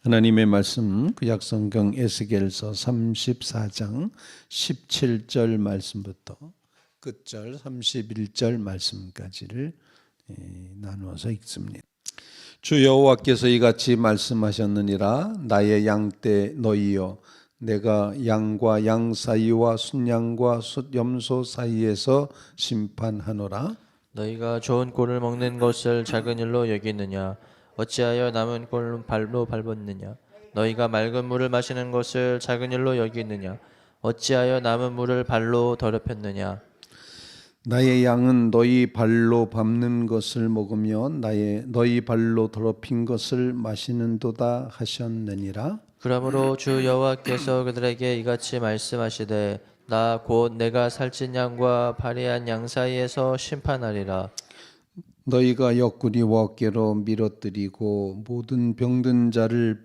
하나님의 말씀 구약성경 에스겔서 34장 17절 말씀부터 끝절 31절 말씀까지를 나누어서 읽습니다. 주 여호와께서 이같이 말씀하셨느니라. 나의 양떼 너희여, 내가 양과 양 사이와 순양과 숫염소 사이에서 심판하노라. 너희가 좋은 꼴을 먹는 것을 작은 일로 여기느냐? 어찌하여 남은 꼴을 발로 밟았느냐? 너희가 맑은 물을 마시는 것을 작은 일로 여기느냐? 어찌하여 남은 물을 발로 더럽혔느냐? 나의 양은 너희 발로 밟는 것을 먹으며 너희 발로 더럽힌 것을 마시는도다 하셨느니라. 그러므로 주 여호와께서 그들에게 이같이 말씀하시되 나 곧 내가 살찐 양과 파리한 양 사이에서 심판하리라. 너희가 옆구리와 어깨로 밀어뜨리고 모든 병든 자를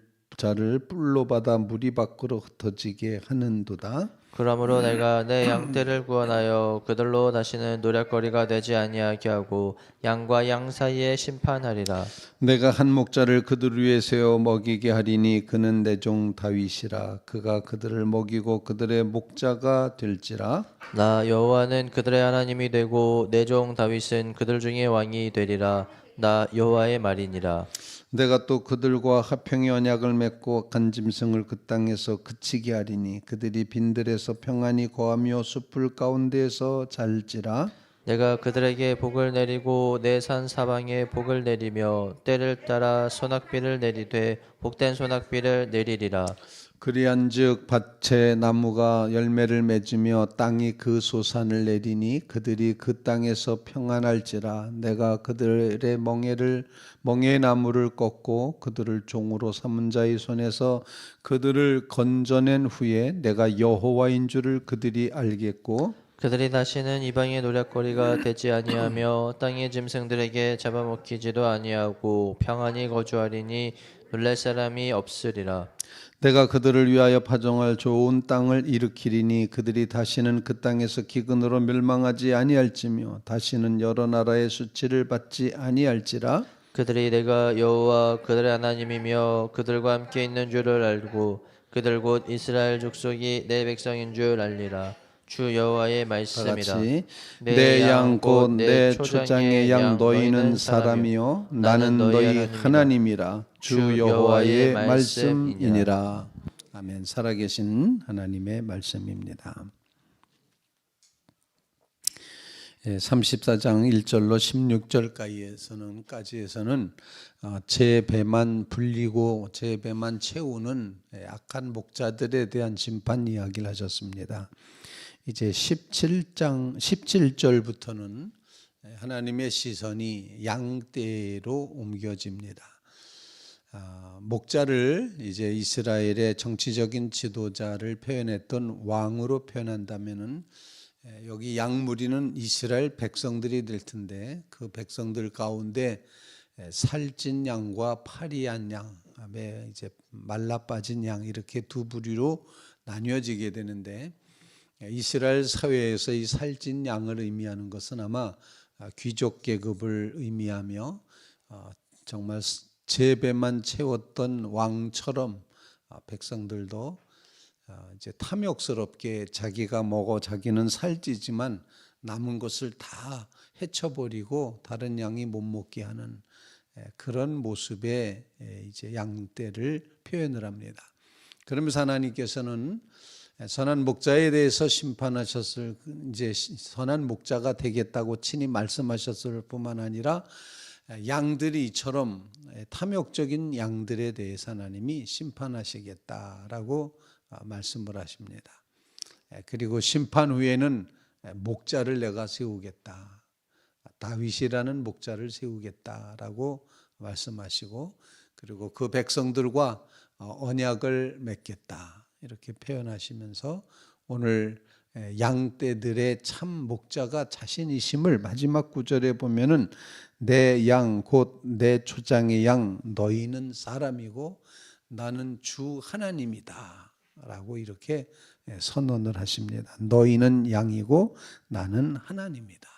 뿔로 받아 무리 밖으로 흩어지게 하는도다. 그러므로 내가 내 양떼를 구원하여 그들로 다시는 노략거리가 되지 아니하게 하고 양과 양 사이에 심판하리라. 내가 한 목자를 그들 위에 세워 먹이게 하리니 그는 내 종 다윗이라. 그가 그들을 먹이고 그들의 목자가 될지라. 나 여호와는 그들의 하나님이 되고 내 종 다윗은 그들 중에 왕이 되리라. 나 여호와의 말이니라. 내가 또 그들과 화평의 언약을 맺고 간짐승을 그 땅에서 그치게 하리니 그들이 빈들에서 평안히 거하며 숲을 가운데에서 잘지라. 내가 그들에게 복을 내리고 내 산 사방에 복을 내리며 때를 따라 소낙비를 내리되 복된 소낙비를 내리리라. 그리한즉 밭에 나무가 열매를 맺으며 땅이 그 소산을 내리니 그들이 그 땅에서 평안할지라. 내가 그들의 멍에 나무를 꺾고 그들을 종으로 삼은 자의 손에서 그들을 건져낸 후에 내가 여호와인 줄을 그들이 알겠고 그들이 다시는 이방의 노략거리가 되지 아니하며 땅의 짐승들에게 잡아먹히지도 아니하고 평안히 거주하리니 놀랄 사람이 없으리라. 내가 그들을 위하여 파종할 좋은 땅을 일으키리니 그들이 다시는 그 땅에서 기근으로 멸망하지 아니할지며 다시는 여러 나라의 수치를 받지 아니할지라. 그들이 내가 여호와 그들의 하나님이며 그들과 함께 있는 줄을 알고 그들 곧 이스라엘 족속이 내 백성인 줄 알리라. 주 여호와의 말씀이라. 다같이 내 양 곧 내 초장의 양 너희는 사람이요 나는 너희 하나님이라. 주 여호와의 말씀이니라. 아멘. 살아계신 하나님의 말씀입니다. 34장 1절로 16절까지에서는 제 배만 불리고 제 배만 채우는 악한 목자들에 대한 심판 이야기를 하셨습니다. 이제 17절부터는 하나님의 시선이 양떼로 옮겨집니다. 목자를 이제 이스라엘의 정치적인 지도자를 표현했던 왕으로 표현한다면은 여기 양무리는 이스라엘 백성들이 될 텐데 그 백성들 가운데 살찐 양과 파리한 양, 이제 말라 빠진 양 이렇게 두 부류로 나뉘어지게 되는데 이스라엘 사회에서 이 살찐 양을 의미하는 것은 아마 귀족 계급을 의미하며 정말 제 배만 채웠던 왕처럼 백성들도 이제 탐욕스럽게 자기가 먹어 자기는 살찌지만 남은 것을 다 헤쳐버리고 다른 양이 못 먹게 하는 그런 모습의 이제 양떼를 표현을 합니다. 그러면서 하나님께서는 선한 목자에 대해서 심판하셨을 이제 선한 목자가 되겠다고 친히 말씀하셨을 뿐만 아니라 양들이 이처럼 탐욕적인 양들에 대해서 하나님이 심판하시겠다라고 말씀을 하십니다. 그리고 심판 후에는 목자를 내가 세우겠다. 다윗이라는 목자를 세우겠다라고 말씀하시고 그리고 그 백성들과 언약을 맺겠다. 이렇게 표현하시면서 오늘 양떼들의 참 목자가 자신이심을 마지막 구절에 보면은 내 양 곧 내 초장의 양 너희는 사람이고 나는 주 하나님이다 라고 이렇게 선언을 하십니다. 너희는 양이고 나는 하나님이다.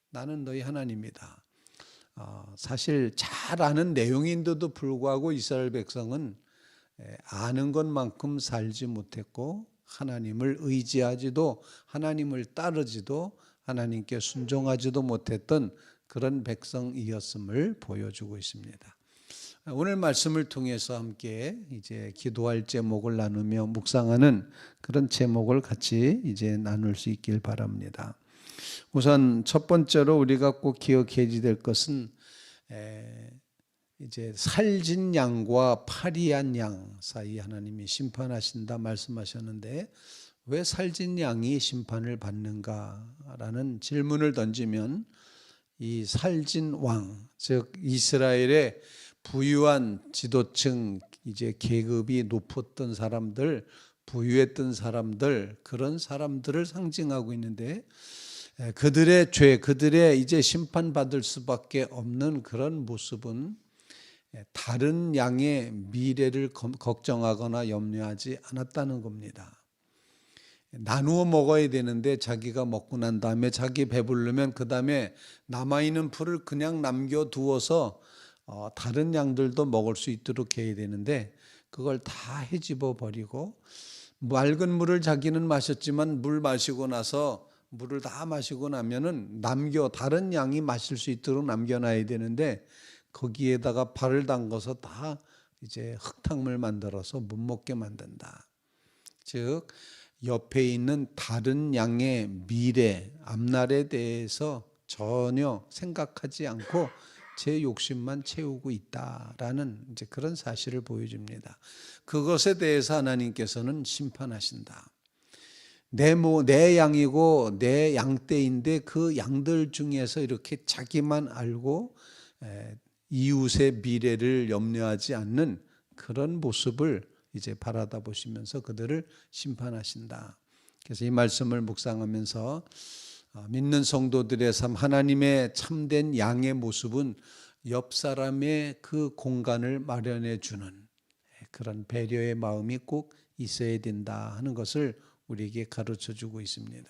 나는 너희 하나님이다. 사실 잘 아는 내용인데도 불구하고 이스라엘 백성은 아는 것만큼 살지 못했고 하나님을 의지하지도 하나님을 따르지도 하나님께 순종하지도 못했던 그런 백성이었음을 보여주고 있습니다. 오늘 말씀을 통해서 함께 이제 기도할 제목을 나누며 묵상하는 그런 제목을 같이 이제 나눌 수 있길 바랍니다. 우선 첫 번째로 우리가 꼭 기억해야 될 것은 이제 살진 양과 파리한 양 사이 하나님이 심판하신다 말씀하셨는데 왜 살진 양이 심판을 받는가라는 질문을 던지면 이 살진 왕, 즉 이스라엘의 부유한 지도층, 이제 계급이 높았던 사람들, 부유했던 사람들, 그런 사람들을 상징하고 있는데 그들의 죄, 그들의 이제 심판받을 수밖에 없는 그런 모습은 다른 양의 미래를 걱정하거나 염려하지 않았다는 겁니다. 나누어 먹어야 되는데 자기가 먹고 난 다음에 자기 배부르면 그 다음에 남아있는 풀을 그냥 남겨두어서 다른 양들도 먹을 수 있도록 해야 되는데 그걸 다 헤집어 버리고 맑은 물을 자기는 마셨지만 물 마시고 나서 물을 다 마시고 나면은 다른 양이 마실 수 있도록 남겨놔야 되는데 거기에다가 발을 담궈서 다 이제 흙탕물 만들어서 못 먹게 만든다. 즉 옆에 있는 다른 양의 미래, 앞날에 대해서 전혀 생각하지 않고 제 욕심만 채우고 있다라는 이제 그런 사실을 보여줍니다. 그것에 대해서 하나님께서는 심판하신다. 내 양이고 내 양떼인데 그 양들 중에서 이렇게 자기만 알고 이웃의 미래를 염려하지 않는 그런 모습을 이제 바라다 보시면서 그들을 심판하신다. 그래서 이 말씀을 묵상하면서 믿는 성도들의 삶, 하나님의 참된 양의 모습은 옆 사람의 그 공간을 마련해 주는 그런 배려의 마음이 꼭 있어야 된다 하는 것을 우리에게 가르쳐 주고 있습니다.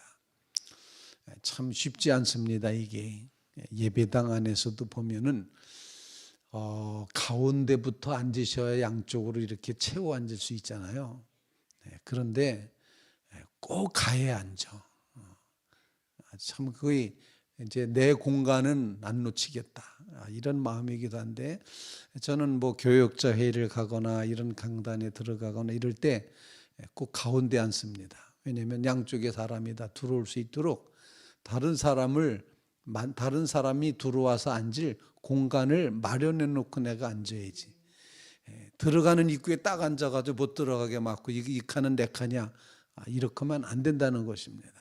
참 쉽지 않습니다. 이게 예배당 안에서도 보면은 가운데부터 앉으셔야 양쪽으로 이렇게 채워 앉을 수 있잖아요. 그런데 꼭 가에 앉아. 참 거의 이제 내 공간은 안 놓치겠다 이런 마음이기도 한데 저는 뭐 교역자 회의를 가거나 이런 강단에 들어가거나 이럴 때 꼭 가운데 앉습니다. 왜냐하면 양쪽에 사람이 다 들어올 수 있도록 다른 사람이 들어와서 앉을 공간을 마련해 놓고 내가 앉아야지. 들어가는 입구에 딱 앉아가지고 못 들어가게 막고 이 칸은 내 칸이야 이렇게 하면 안 된다는 것입니다.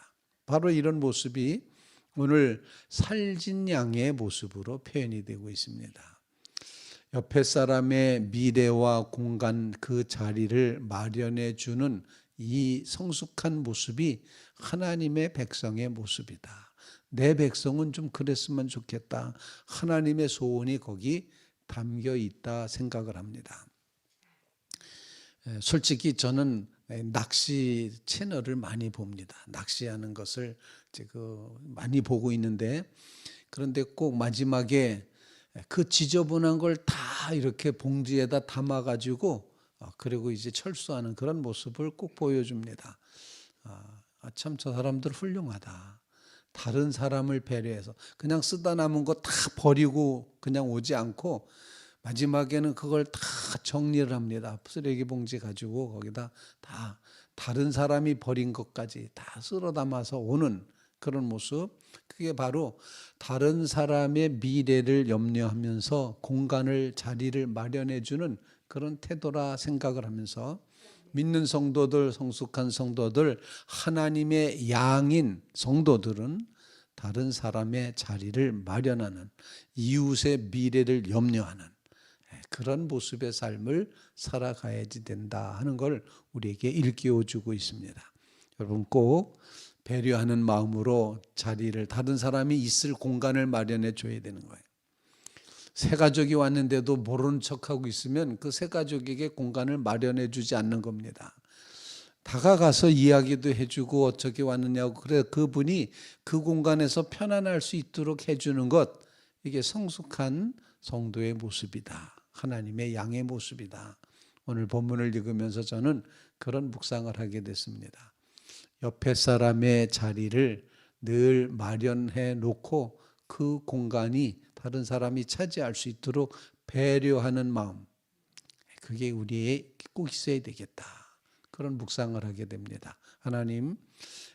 바로 이런 모습이 오늘 살진 양의 모습으로 표현이 되고 있습니다. 옆에 사람의 미래와 공간 그 자리를 마련해 주는 이 성숙한 모습이 하나님의 백성의 모습이다. 내 백성은 좀 그랬으면 좋겠다. 하나님의 소원이 거기 담겨 있다 생각을 합니다. 솔직히 저는 낚시 채널을 많이 봅니다. 낚시하는 것을 많이 보고 있는데 그런데 꼭 마지막에 그 지저분한 걸 다 이렇게 봉지에다 담아가지고 그리고 이제 철수하는 그런 모습을 꼭 보여줍니다. 참 저 사람들 훌륭하다. 다른 사람을 배려해서 그냥 쓰다 남은 거 다 버리고 그냥 오지 않고 마지막에는 그걸 다 정리를 합니다. 쓰레기 봉지 가지고 거기다 다 다른 사람이 버린 것까지 다 쓸어 담아서 오는 그런 모습, 그게 바로 다른 사람의 미래를 염려하면서 공간을 자리를 마련해 주는 그런 태도라 생각을 하면서 믿는 성도들, 성숙한 성도들, 하나님의 양인 성도들은 다른 사람의 자리를 마련하는, 이웃의 미래를 염려하는 그런 모습의 삶을 살아가야지 된다 하는 걸 우리에게 일깨워 주고 있습니다. 여러분 꼭 배려하는 마음으로 자리를, 다른 사람이 있을 공간을 마련해 줘야 되는 거예요. 새 가족이 왔는데도 모르는 척하고 있으면 그 새 가족에게 공간을 마련해 주지 않는 겁니다. 다가가서 이야기도 해주고 어떻게 왔느냐고, 그래 그분이 그 공간에서 편안할 수 있도록 해주는 것, 이게 성숙한 성도의 모습이다. 하나님의 양의 모습이다. 오늘 본문을 읽으면서 저는 그런 묵상을 하게 됐습니다. 옆에 사람의 자리를 늘 마련해 놓고 그 공간이 다른 사람이 차지할 수 있도록 배려하는 마음, 그게 우리의 꼭 있어야 되겠다. 그런 묵상을 하게 됩니다. 하나님,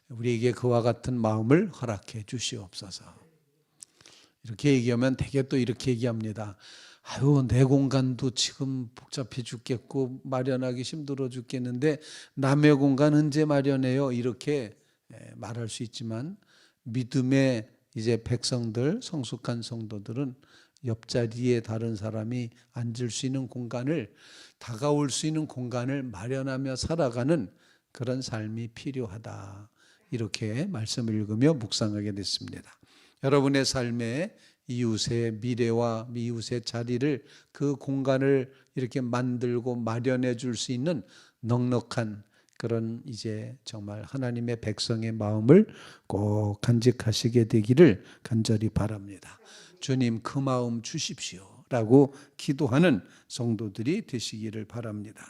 우리에게 그와 같은 마음을 허락해 주시옵소서. 이렇게 얘기하면 되게 또 이렇게 얘기합니다. 아유, 내 공간도 지금 복잡해 죽겠고 마련하기 힘들어 죽겠는데 남의 공간 언제 마련해요? 이렇게 말할 수 있지만, 믿음의 이제 백성들, 성숙한 성도들은 옆자리에 다른 사람이 앉을 수 있는 공간을, 다가올 수 있는 공간을 마련하며 살아가는 그런 삶이 필요하다. 이렇게 말씀을 읽으며 묵상하게 됐습니다. 여러분의 삶에 이웃의 미래와 이웃의 자리를, 그 공간을 이렇게 만들고 마련해 줄 수 있는 넉넉한 그런 이제 정말 하나님의 백성의 마음을 꼭 간직하시게 되기를 간절히 바랍니다. 주님, 그 마음 주십시오 라고 기도하는 성도들이 되시기를 바랍니다.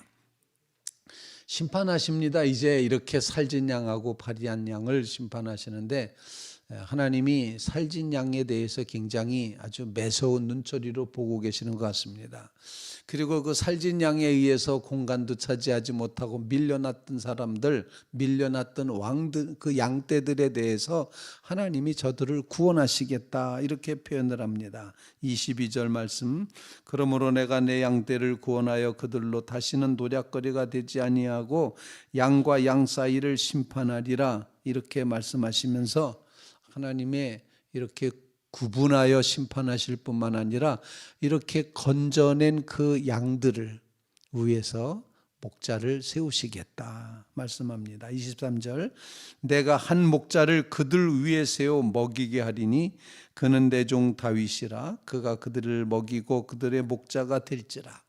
심판하십니다. 이제 이렇게 살진 양하고 파리한 양을 심판하시는데, 하나님이 살진 양에 대해서 굉장히 아주 매서운 눈초리로 보고 계시는 것 같습니다. 그리고 그 살진 양에 의해서 공간도 차지하지 못하고 밀려났던 사람들, 밀려났던 왕들, 그 양떼들에 대해서 하나님이 저들을 구원하시겠다, 이렇게 표현을 합니다. 22절 말씀, 그러므로 내가 내 양떼를 구원하여 그들로 다시는 노략거리가 되지 아니하고 양과 양 사이를 심판하리라, 이렇게 말씀하시면서 하나님의 이렇게 구분하여 심판하실 뿐만 아니라 이렇게 건져낸 그 양들을 위해서 목자를 세우시겠다 말씀합니다. 23절, 내가 한 목자를 그들 위에 세워 먹이게 하리니 그는 내 종 다윗이라, 그가 그들을 먹이고 그들의 목자가 될지라.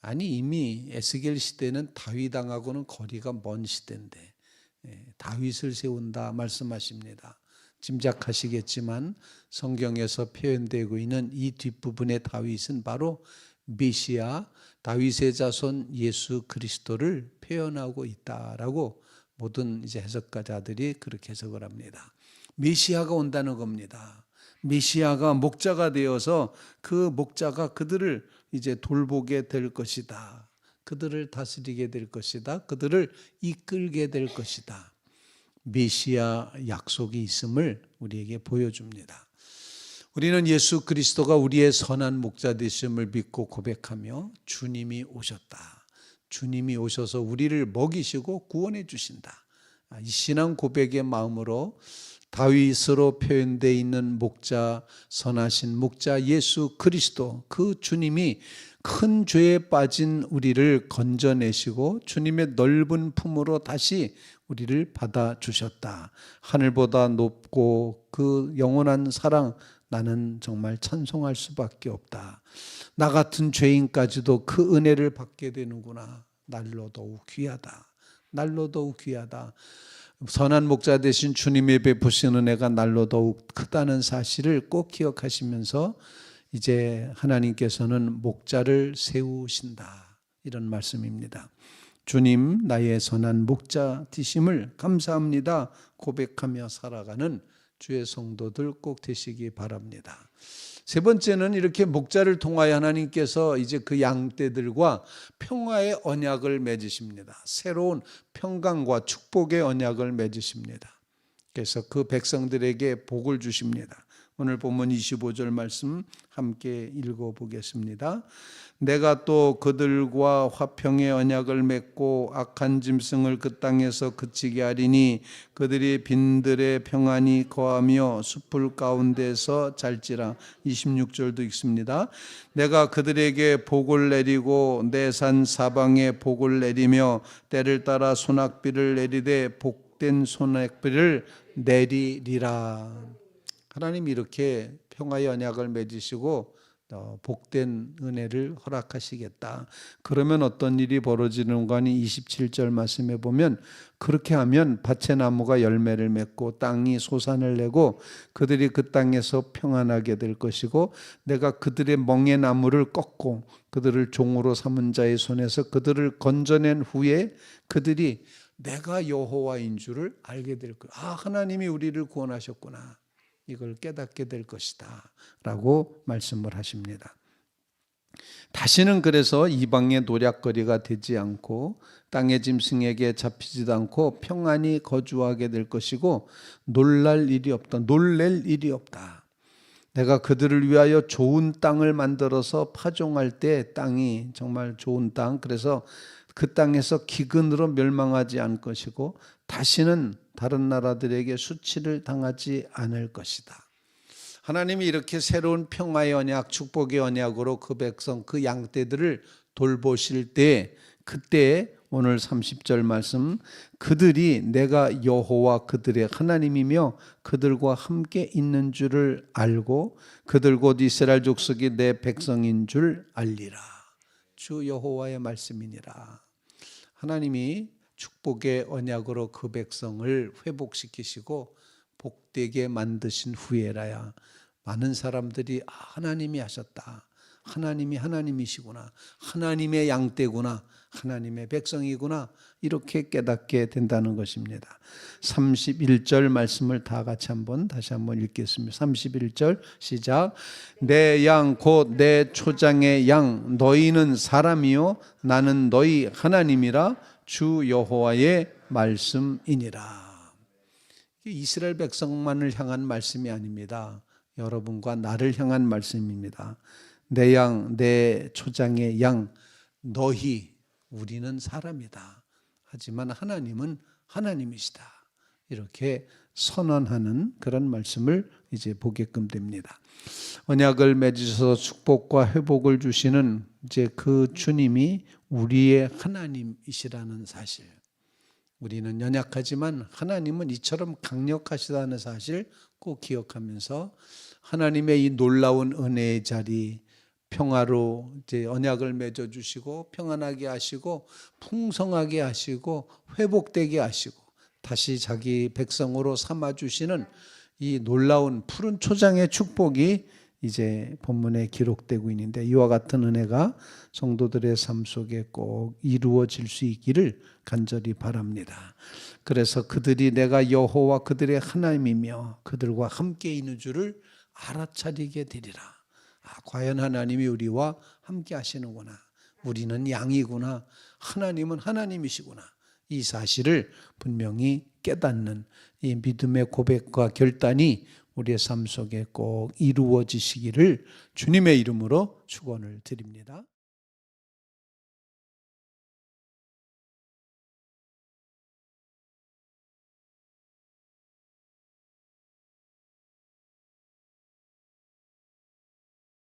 아니, 이미 에스겔 시대는 다윗왕하고는 거리가 먼 시대인데 다윗을 세운다 말씀하십니다. 짐작하시겠지만 성경에서 표현되고 있는 이 뒷부분의 다윗은 바로 메시아, 다윗의 자손 예수 그리스도를 표현하고 있다라고 모든 이제 해석가자들이 그렇게 해석을 합니다. 메시아가 온다는 겁니다. 메시아가 목자가 되어서 그 목자가 그들을 이제 돌보게 될 것이다. 그들을 다스리게 될 것이다. 그들을 이끌게 될 것이다. 메시아 약속이 있음을 우리에게 보여줍니다. 우리는 예수 그리스도가 우리의 선한 목자 되심을 믿고 고백하며 주님이 오셨다, 주님이 오셔서 우리를 먹이시고 구원해 주신다, 이 신앙 고백의 마음으로 다윗으로 표현되어 있는 목자, 선하신 목자 예수 그리스도, 그 주님이 큰 죄에 빠진 우리를 건져내시고 주님의 넓은 품으로 다시 우리를 받아주셨다. 하늘보다 높고 그 영원한 사랑, 나는 정말 찬송할 수밖에 없다. 나 같은 죄인까지도 그 은혜를 받게 되는구나. 날로 더욱 귀하다. 날로 더욱 귀하다. 선한 목자 되신 주님의 베푸신 은혜가 날로 더욱 크다는 사실을 꼭 기억하시면서 이제 하나님께서는 목자를 세우신다, 이런 말씀입니다. 주님, 나의 선한 목자 되심을 감사합니다 고백하며 살아가는 주의 성도들 꼭 되시기 바랍니다. 세 번째는 이렇게 목자를 통하여 하나님께서 이제 그 양떼들과 평화의 언약을 맺으십니다. 새로운 평강과 축복의 언약을 맺으십니다. 그래서 그 백성들에게 복을 주십니다. 오늘 본문 25절 말씀 함께 읽어보겠습니다. 내가 또 그들과 화평의 언약을 맺고 악한 짐승을 그 땅에서 그치게 하리니 그들이 빈들의 평안이 거하며 숲을 가운데서 잘지라. 26절도 읽습니다. 내가 그들에게 복을 내리고 내 산 사방에 복을 내리며 때를 따라 소낙비를 내리되 복된 소낙비를 내리리라. 하나님이 이렇게 평화의 언약을 맺으시고 복된 은혜를 허락하시겠다. 그러면 어떤 일이 벌어지는가 하니 27절 말씀에 보면 그렇게 하면 밭의 나무가 열매를 맺고 땅이 소산을 내고 그들이 그 땅에서 평안하게 될 것이고 내가 그들의 멍에 나무를 꺾고 그들을 종으로 삼은 자의 손에서 그들을 건져낸 후에 그들이 내가 여호와인 줄을 알게 될 거야. 하나님이 우리를 구원하셨구나. 이걸 깨닫게 될 것이다 라고 말씀을 하십니다. 다시는 그래서 이방의 노략거리가 되지 않고 땅의 짐승에게 잡히지도 않고 평안히 거주하게 될 것이고 놀랄 일이 없다. 내가 그들을 위하여 좋은 땅을 만들어서 파종할 때 땅이 정말 좋은 땅, 그래서 그 땅에서 기근으로 멸망하지 않을 것이고 다시는 다른 나라들에게 수치를 당하지 않을 것이다. 하나님이 이렇게 새로운 평화의 언약, 축복의 언약으로 그 백성, 그 양떼들을 돌보실 때 그때 오늘 30절 말씀 그들이 내가 여호와 그들의 하나님이며 그들과 함께 있는 줄을 알고 그들 곧 이스라엘 족속이 내 백성인 줄 알리라. 주 여호와의 말씀이니라. 하나님이 축복의 언약으로 그 백성을 회복시키시고 복되게 만드신 후에라야 많은 사람들이 하나님이 하셨다. 하나님이 하나님이시구나. 하나님의 양떼구나. 하나님의 백성이구나. 이렇게 깨닫게 된다는 것입니다. 31절 말씀을 다 같이 다시 한번 읽겠습니다. 31절 시작. 내 양 곧 내 초장의 양 너희는 사람이요 나는 너희 하나님이라 주 여호와의 말씀이니라. 이스라엘 백성만을 향한 말씀이 아닙니다. 여러분과 나를 향한 말씀입니다. 내 양, 내 초장의 양, 너희, 우리는 사람이다. 하지만 하나님은 하나님이시다. 이렇게 선언하는 그런 말씀을 이제 보게끔 됩니다. 언약을 맺으셔서 축복과 회복을 주시는 이제 그 주님이 우리의 하나님이시라는 사실. 우리는 연약하지만 하나님은 이처럼 강력하시다는 사실 꼭 기억하면서 하나님의 이 놀라운 은혜의 자리, 평화로 이제 언약을 맺어 주시고 평안하게 하시고 풍성하게 하시고 회복되게 하시고 다시 자기 백성으로 삼아 주시는 이 놀라운 푸른 초장의 축복이 이제 본문에 기록되고 있는데 이와 같은 은혜가 성도들의 삶 속에 꼭 이루어질 수 있기를 간절히 바랍니다. 그래서 그들이 내가 여호와 그들의 하나님이며 그들과 함께 있는 줄을 알아차리게 되리라. 과연 하나님이 우리와 함께 하시는구나. 우리는 양이구나. 하나님은 하나님이시구나. 이 사실을 분명히 깨닫는 이 믿음의 고백과 결단이 우리의 삶 속에 꼭 이루어지시기를 주님의 이름으로 축원을 드립니다.